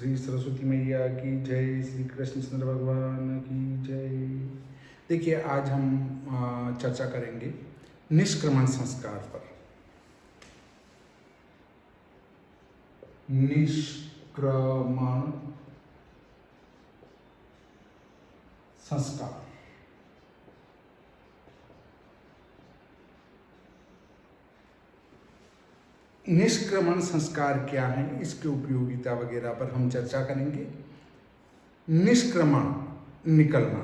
श्री सरस्वती मैया की जय, श्री कृष्ण चंद्र भगवान की जय। देखिए, आज हम चर्चा करेंगे निष्क्रमण संस्कार पर। निष्क्रमण संस्कार। निष्क्रमण संस्कार क्या है, इसकी उपयोगिता वगैरह पर हम चर्चा करेंगे। निष्क्रमण निकलना,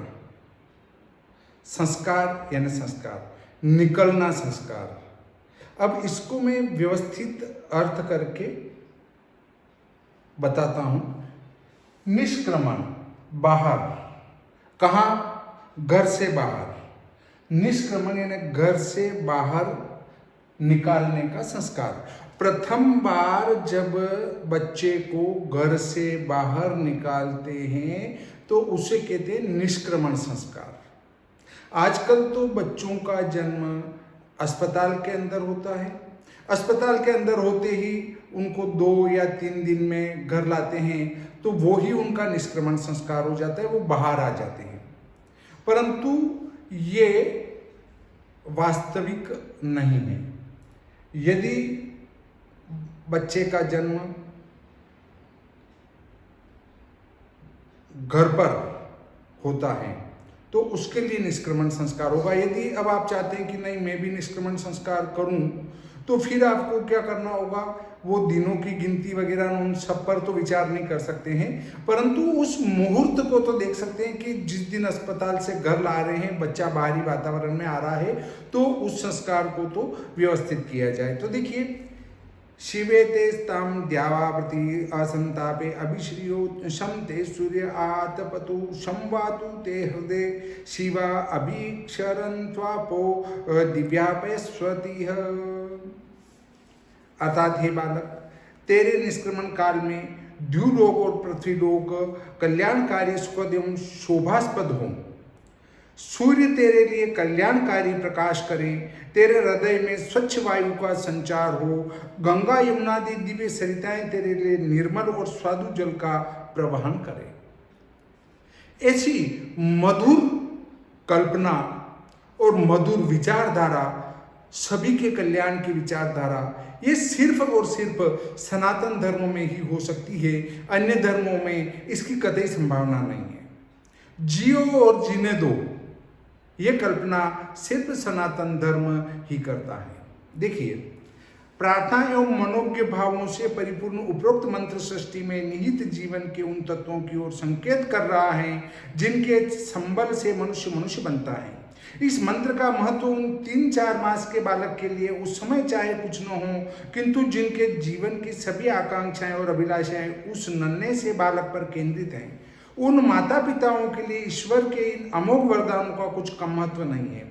संस्कार यानी संस्कार, निकलना संस्कार। अब इसको मैं व्यवस्थित अर्थ करके बताता हूं। निष्क्रमण बाहर, कहाँ? घर से बाहर। निष्क्रमण यानी घर से बाहर निकालने का संस्कार। प्रथम बार जब बच्चे को घर से बाहर निकालते हैं तो उसे कहते हैं निष्क्रमण संस्कार। आजकल तो बच्चों का जन्म अस्पताल के अंदर होता है। अस्पताल के अंदर होते ही उनको 2 या 3 दिन में घर लाते हैं, तो वो ही उनका निष्क्रमण संस्कार हो जाता है, वो बाहर आ जाते हैं। परंतु ये वास्तविक नहीं है। यदि बच्चे का जन्म घर पर होता है तो उसके लिए निष्क्रमण संस्कार होगा। यदि अब आप चाहते हैं कि नहीं, मैं भी निष्क्रमण संस्कार करूं, तो फिर आपको क्या करना होगा? वो दिनों की गिनती वगैरह उन सब पर तो विचार नहीं कर सकते हैं, परंतु उस मुहूर्त को तो देख सकते हैं कि जिस दिन अस्पताल से घर ला रहे हैं, बच्चा बाहरी वातावरण में आ रहा है, तो उस संस्कार को तो व्यवस्थित किया जाए। तो देखिए, शिवे ते स्ताम द्यावावृति असंतापे अभिश्रियो शम ते सूर्य आतपतु संवातु ते हृदय शिवा अभिक्षरन त्वापो दिव्यापय स्वतिह। अर्थात हे बालक, तेरे निष्क्रमण काल में द्युलोक और पृथ्वीलोक कल्याणकारी सुखद एवं शोभास्पद हो। सूर्य तेरे लिए कल्याणकारी प्रकाश करे, तेरे हृदय में स्वच्छ वायु का संचार हो, गंगा यमुनादि दिव्य सरिताएं तेरे लिए निर्मल और स्वादु जल का प्रवहन करे। ऐसी मधुर कल्पना और मधुर विचारधारा, सभी के कल्याण की विचारधारा, ये सिर्फ और सिर्फ सनातन धर्मों में ही हो सकती है। अन्य धर्मों में इसकी कतई संभावना नहीं है। जियो और जीने दो, ये कल्पना सिर्फ सनातन धर्म ही करता है। देखिए, प्रार्थना एवं मनोज्ञ भावों से परिपूर्ण उपरोक्त मंत्र सृष्टि में निहित जीवन के उन तत्वों की ओर संकेत कर रहा है जिनके संबल से मनुष्य मनुष्य बनता है। इस मंत्र का महत्व उन 3-4 मास के बालक के लिए उस समय चाहे कुछ न हो, किंतु जिनके जीवन की सभी आकांक्षाएं और अभिलाषाएं उस नन्हे से बालक पर केंद्रित हैं, उन माता पिताओं के लिए ईश्वर के इन अमोघ वरदानों का कुछ कम महत्व नहीं है।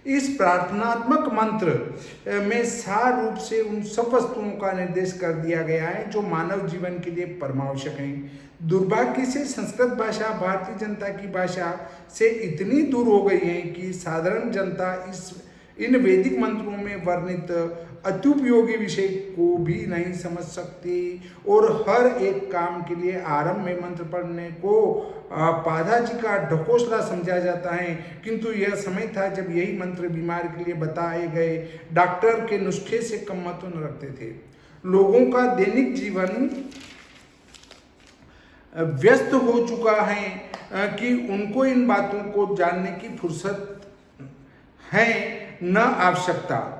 इस प्रार्थनात्मक मंत्र में सार रूप से उन सब वस्तुओं का निर्देश कर दिया गया है जो मानव जीवन के लिए परमावश्यक हैं। दुर्भाग्य से संस्कृत भाषा भारतीय जनता की भाषा से इतनी दूर हो गई है कि साधारण जनता इन वैदिक मंत्रों में वर्णित अत्युपयोगी विषय को भी नहीं समझ सकती, और हर एक काम के लिए आरंभ में मंत्र पढ़ने को पादाजी का ढकोसला समझा जाता है। किंतु यह समय था जब यही मंत्र बीमार के लिए बताए गए डॉक्टर के नुस्खे से कम महत्व न रखते थे। लोगों का दैनिक जीवन व्यस्त हो चुका है कि उनको इन बातों को जानने की फुर्सत है, न आवश्यकता।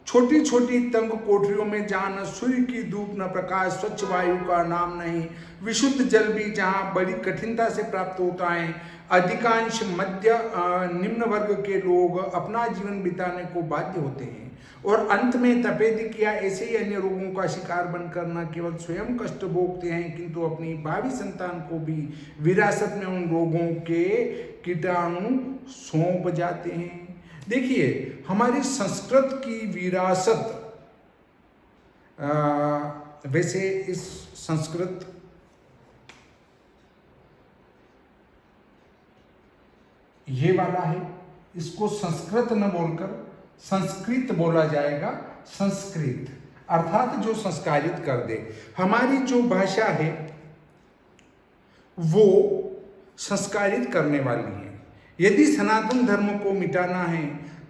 छोटी छोटी तंग कोठरियों में जहाँ न सूर्य की धूप न प्रकाश, स्वच्छ वायु का नाम नहीं, विशुद्ध जल भी जहाँ बड़ी कठिनता से प्राप्त होता है, अधिकांश मध्य निम्न वर्ग के लोग अपना जीवन बिताने को बाध्य होते हैं और अंत में तपेदिक या ऐसे ही अन्य रोगों का शिकार बनकर न केवल स्वयं कष्ट भोगते हैं, किंतु अपनी भावी संतान को भी विरासत में उन रोगों के कीटाणु सौंप जाते हैं। देखिए, हमारी संस्कृत की विरासत, वैसे इस संस्कृत ये वाला है, इसको संस्कृत न बोलकर संस्कृत बोला जाएगा। संस्कृत अर्थात जो संस्कारित कर दे। हमारी जो भाषा है वो संस्कारित करने वाली है। यदि सनातन धर्म को मिटाना है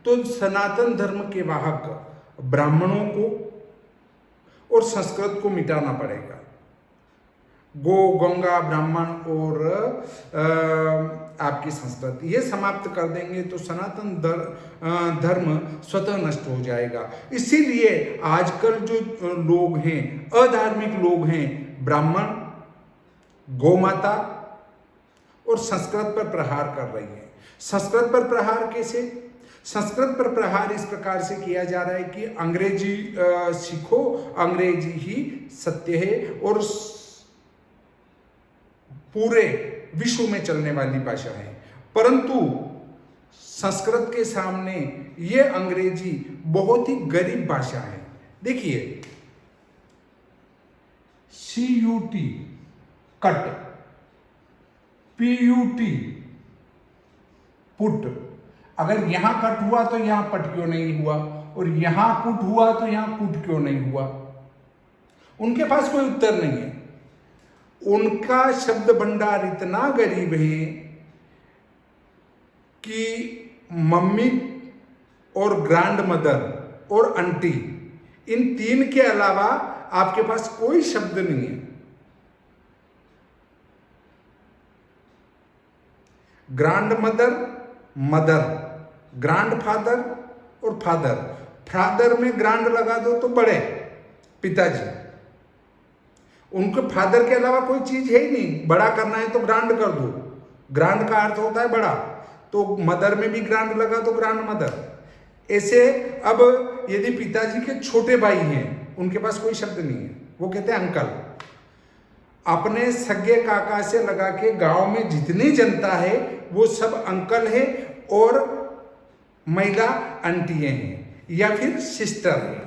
तो सनातन धर्म के वाहक ब्राह्मणों को और संस्कृत को मिटाना पड़ेगा। गो, गंगा, ब्राह्मण और आपकी संस्कृति ये समाप्त कर देंगे तो सनातन धर्म स्वतः नष्ट हो जाएगा। इसीलिए आजकल जो लोग हैं, अधार्मिक लोग हैं, ब्राह्मण, गोमाता और संस्कृत पर प्रहार कर रही है। संस्कृत पर प्रहार कैसे? संस्कृत पर प्रहार इस प्रकार से किया जा रहा है कि अंग्रेजी सीखो, अंग्रेजी ही सत्य है और पूरे विश्व में चलने वाली भाषा है। परंतु संस्कृत के सामने ये अंग्रेजी बहुत ही गरीब भाषा है। देखिए, CUT कट, PUT पुट, अगर यहां कट हुआ तो यहां पट क्यों नहीं हुआ, और यहां पुट हुआ तो यहां पुट क्यों नहीं हुआ? उनके पास कोई उत्तर नहीं है। उनका शब्द भंडार इतना गरीब है कि मम्मी और ग्रैंड मदर और आंटी, इन तीन के अलावा आपके पास कोई शब्द नहीं है। Grand mother, mother, grand father और फादर। फादर में ग्रैंड लगा दो तो बड़े पिताजी। उनके फादर के अलावा कोई चीज है ही नहीं। बड़ा करना है तो ग्रैंड कर दो, ग्रैंड का अर्थ होता है बड़ा, तो मदर में भी ग्रैंड लगा तो ग्रैंड मदर। ऐसे अब यदि पिताजी के छोटे भाई हैं, उनके पास कोई शब्द नहीं है, वो कहते हैं अंकल। अपने सगे काका से लगा के गांव में जितनी जनता है वो सब अंकल है और महिला आंटियां हैं या फिर सिस्टर है।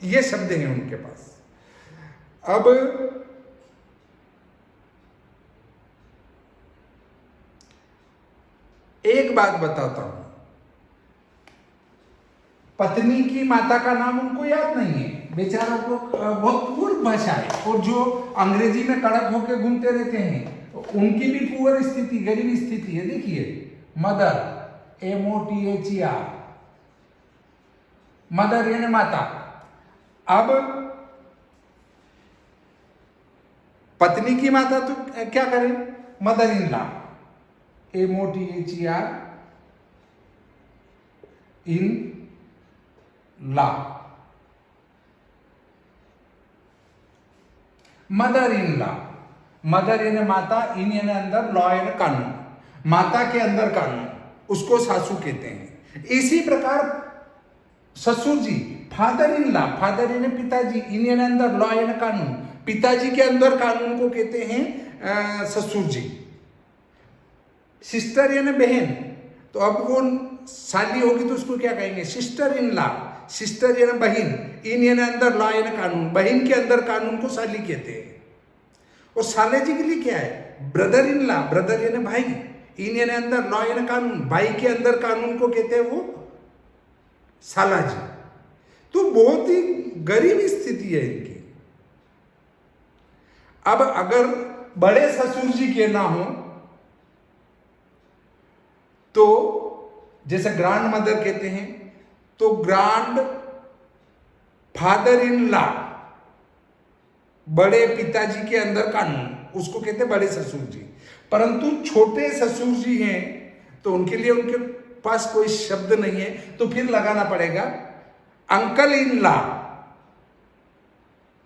ये शब्द हैं उनके पास। अब एक बात बताता हूं, पत्नी की माता का नाम उनको याद नहीं है। बेचारा को बहुत पूर्व भाषा है, और जो अंग्रेजी में कड़क होकर घूमते रहते हैं उनकी भी पुअर स्थिति, गरीब स्थिति है। देखिए, मदर, MOTHER, मदर यानी माता। अब पत्नी की माता तो क्या करें? Mother in law, MOTHER in law, mother in law. Mother यानी माता, इन यानी अंदर, लॉ यानी कानून। माता के अंदर कानून, उसको सासू कहते हैं। इसी प्रकार ससुर जी, फादर इन लॉ, फादर यानी पिताजी, इन यानी अंदर, लॉ यानी कानून। पिताजी के अंदर कानून को कहते हैं ससुर जी। सिस्टर यानी बहन, तो अब वो साली होगी तो उसको क्या कहेंगे? Sister in law. सिस्टर यानी बहन, इन यानी अंदर, लॉ यानी कानून। बहन के अंदर कानून को साली कहते हैं। और साले जी के लिए क्या है? ब्रदर इन लॉ, ब्रदर यानी भाई, इन यानी अंदर, लॉ यानी कानून। भाई के अंदर कानून को कहते हैं वो साला जी। तो बहुत ही गरीब स्थिति है इनकी। अब अगर बड़े ससुर जी के ना हो तो जैसे ग्रैंड मदर कहते हैं, तो ग्रैंड फादर इन लॉ, बड़े पिताजी के अंदर कानून, उसको कहते हैं बड़े ससुर जी। परंतु छोटे ससुर जी हैं तो उनके लिए उनके पास कोई शब्द नहीं है, तो फिर लगाना पड़ेगा अंकल इन लॉ।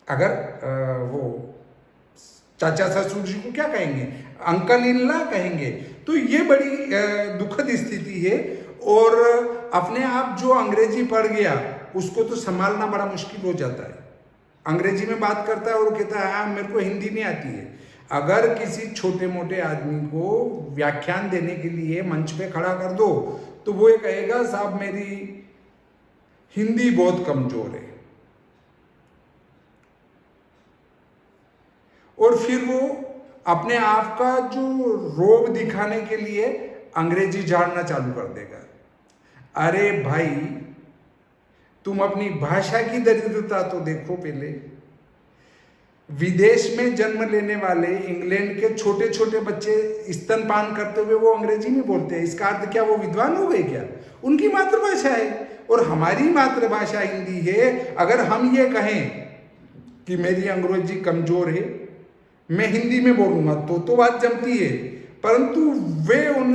अगर वो चाचा ससुर जी को क्या कहेंगे? अंकल इन लॉ कहेंगे। तो ये बड़ी दुखद स्थिति है। और अपने आप जो अंग्रेजी पढ़ गया उसको तो संभालना बड़ा मुश्किल हो जाता है। अंग्रेजी में बात करता है और कहता है हाँ मेरे को हिंदी नहीं आती है। अगर किसी छोटे मोटे आदमी को व्याख्यान देने के लिए मंच पे खड़ा कर दो तो वो ये कहेगा साहब मेरी हिंदी बहुत कमजोर है, और फिर वो अपने आप का जो रोब दिखाने के लिए अंग्रेजी झाड़ना चालू कर देगा। अरे भाई, तुम अपनी भाषा की दरिद्रता तो देखो पहले। विदेश में जन्म लेने वाले इंग्लैंड के छोटे छोटे बच्चे स्तनपान करते हुए वो अंग्रेजी में बोलते हैं, इसका अर्थ क्या वो विद्वान हो गए क्या? उनकी मातृभाषा है और हमारी मातृभाषा हिंदी है। अगर हम ये कहें कि मेरी अंग्रेजी कमजोर है, मैं हिंदी में बोलूँगा तो बात जमती है, परंतु वे उन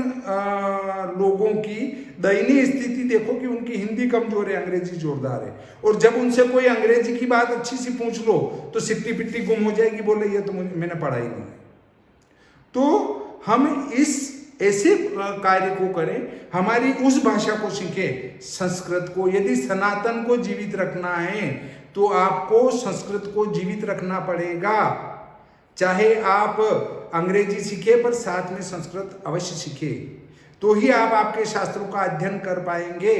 लोगों की दयनीय स्थिति देखो कि उनकी हिंदी कमजोर है, अंग्रेजी जोरदार है, और जब उनसे कोई अंग्रेजी की बात अच्छी सी पूछ लो तो सिट्टी पिट्टी गुम हो जाएगी, बोले ये तो मैंने पढ़ा ही नहीं। तो हम इस ऐसे कार्य को करें, हमारी उस भाषा को सीखें, संस्कृत को। यदि सनातन को जीवित रखना है तो आपको संस्कृत को जीवित रखना पड़ेगा। चाहे आप अंग्रेजी सीखे पर साथ में संस्कृत अवश्य सीखे, तो ही आप आपके शास्त्रों का अध्ययन कर पाएंगे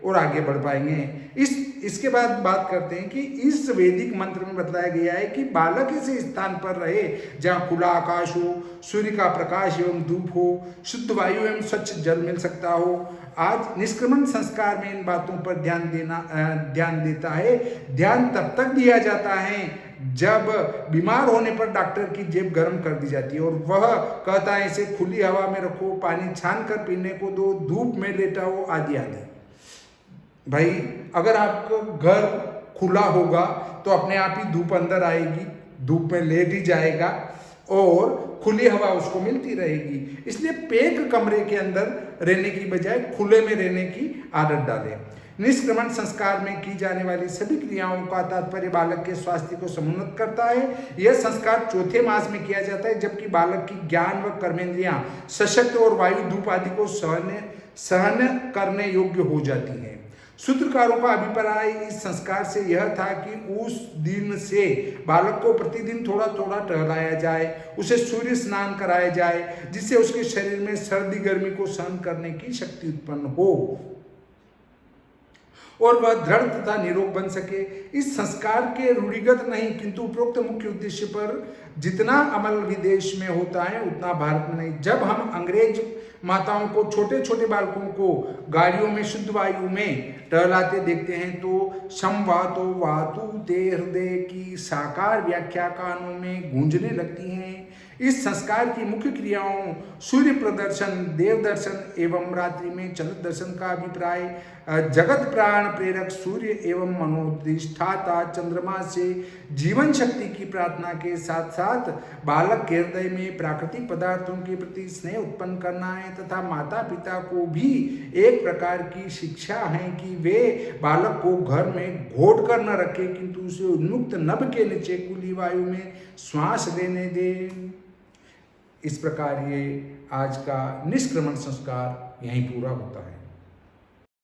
और आगे बढ़ पाएंगे। इसके बाद बात करते हैं कि इस वैदिक मंत्र में बतलाया गया है कि बालक ऐसे स्थान पर रहे जहाँ खुला आकाश हो, सूर्य का प्रकाश एवं धूप हो, शुद्ध वायु एवं स्वच्छ जल मिल सकता हो। आज निष्क्रमण संस्कार में इन बातों पर ध्यान देता है। ध्यान तब तक दिया जाता है जब बीमार होने पर डॉक्टर की जेब गर्म कर दी जाती है और वह कहता है इसे खुली हवा में रखो, पानी छान कर पीने को दो, धूप में लेटाओ, आदि आदि। भाई अगर आपका घर खुला होगा तो अपने आप ही धूप अंदर आएगी, धूप में लेट ही जाएगा और खुली हवा उसको मिलती रहेगी। इसलिए पैक कमरे के अंदर रहने की बजाय खुले में रहने की आदत डालें। निष्क्रमण संस्कार में की जाने वाली सभी क्रियाओं का तात्पर्य बालक के स्वास्थ्य को समुन्नत करता है। यह संस्कार चौथे मास में किया जाता है, जबकि बालक की ज्ञान व कर्मेंद्रियां सशक्त और वायु धूप आदि को सहन करने योग्य हो जाती हैं। सूत्रकारों का अभिप्राय इस संस्कार से यह था कि उस दिन से बालक को प्रतिदिन थोड़ा थोड़ा टहलाया जाए, उसे सूर्य स्नान कराया जाए, जिससे उसके शरीर में सर्दी गर्मी को सहन करने की शक्ति उत्पन्न हो और वह दृढ़ तथा निरोग बन सके। इस संस्कार के रूढ़िगत नहीं किंतु उपरोक्त मुख्य उद्देश्य पर जितना अमल विदेश में होता है उतना भारत में नहीं। जब हम अंग्रेज माताओं को, छोटे छोटे बालकों को गाड़ियों में शुद्ध वायु में टहलाते देखते हैं तो संवातो वातु ते हृदय की साकार व्याख्या कानों में गूंजने लगती हैं। इस संस्कार की मुख्य क्रियाओं सूर्य प्रदर्शन, देव दर्शन एवं रात्रि में चंद्र दर्शन का अभिप्राय जगत प्राण प्रेरक सूर्य एवं मनोधिष्ठाता चंद्रमा से जीवन शक्ति की प्रार्थना के साथ साथ बालक के हृदय में प्राकृतिक पदार्थों के प्रति स्नेह उत्पन्न करना है तथा माता पिता को भी एक प्रकार की शिक्षा है कि वे बालक को घर में घोट कर न रखे किंतु उसे उन्मुक्त नभ के नीचे खुली वायु में श्वास लेने दें। इस प्रकार ये आज का निष्क्रमण संस्कार यहीं पूरा होता है।